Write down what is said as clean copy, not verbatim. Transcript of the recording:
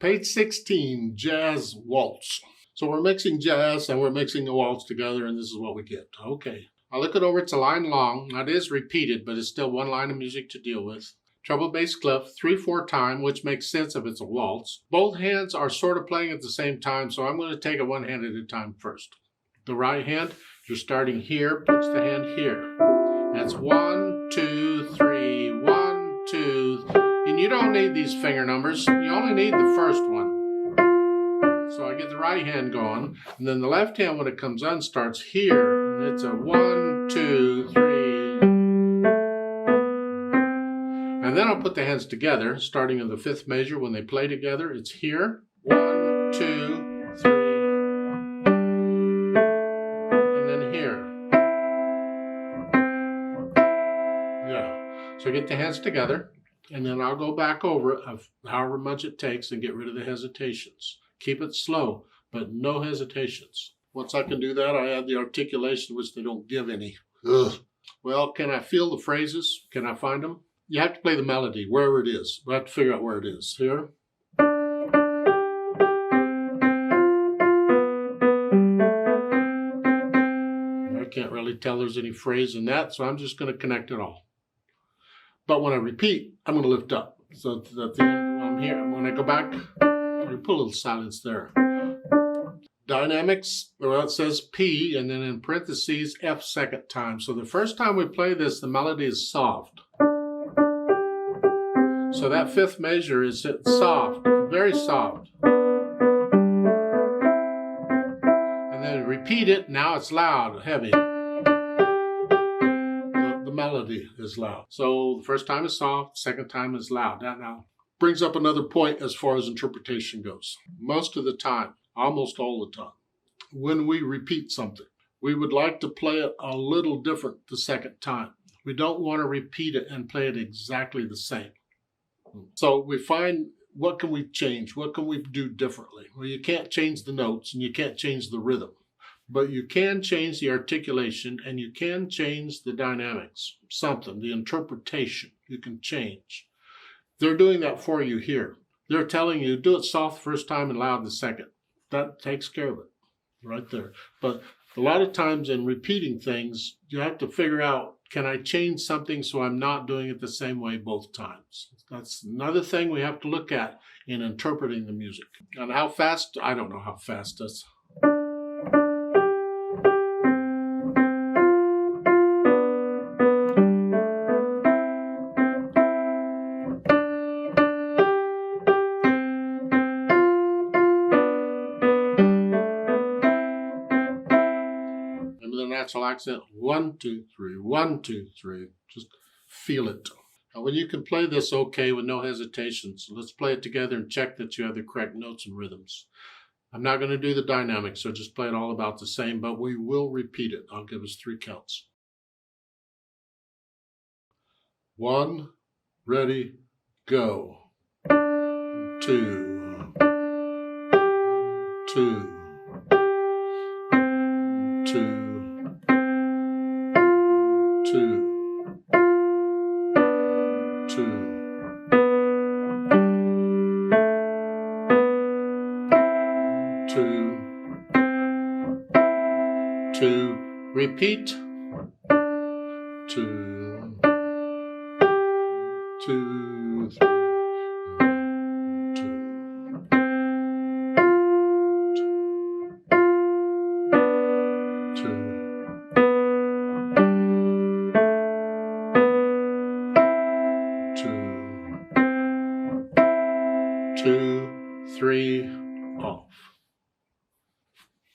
Page 16, Jazz Waltz. So we're mixing jazz and we're mixing the waltz together, and this is what we get. Okay. I look it over, it's a line long. Now it is repeated, but it's still one line of music to deal with. Treble bass clef, 3/4 time, which makes sense if it's a waltz. Both hands are sort of playing at the same time, so I'm going to take it one hand at a time first. The right hand, you're starting here, puts the hand here. That's 1, 2, 3, 1, 2. And you don't need these finger numbers. You only need the first one. So I get the right hand going, and then the left hand, when it comes on, starts here. And it's a 1, 2, 3. And then I'll put the hands together, starting in the fifth measure. When they play together, it's here. 1, 2, 3. And then here. Yeah. So I get the hands together, and then I'll go back over it of however much it takes and get rid of the hesitations. Keep it slow, but no hesitations. Once I can do that, I add the articulation, which they don't give any. Ugh. Well, can I feel the phrases? Can I find them? You have to play the melody, wherever it is. We have to figure out where it is. Here. I can't really tell there's any phrase in that, so I'm just going to connect it all. But when I repeat, I'm going to lift up. So at the end, I'm here. When I go back, I put a little silence there. Dynamics, well, it says P, and then in parentheses, F second time. So the first time we play this, the melody is soft. So that fifth measure is soft, very soft. And then repeat it, now it's loud, heavy. The melody is loud. So the first time is soft, second time is loud. That now brings up another point as far as interpretation goes. Most of the time, almost all the time, when we repeat something, we would like to play it a little different the second time. We don't want to repeat it and play it exactly the same. So we find, what can we change? What can we do differently? Well, you can't change the notes and you can't change the rhythm, but you can change the articulation and you can change the dynamics, something, the interpretation you can change. They're doing that for you here. They're telling you, do it soft first time and loud the second. That takes care of it right there. But a lot of times in repeating things, you have to figure out, can I change something so I'm not doing it the same way both times? That's another thing we have to look at in interpreting the music. And how fast, I don't know how fast that's. The natural accent, 1, 2, 3, 1, 2, 3. Just feel it. Now, when you can play this okay with no hesitations, let's play it together and check that you have the correct notes and rhythms. I'm not going to do the dynamics, so just play it all about the same, but we will repeat it. I'll give us 3 counts. 1, ready, go. 2, 2, 2. 2, 2, 2, 2, repeat, 2, 2, 3, 2, 2. 2, 3, off.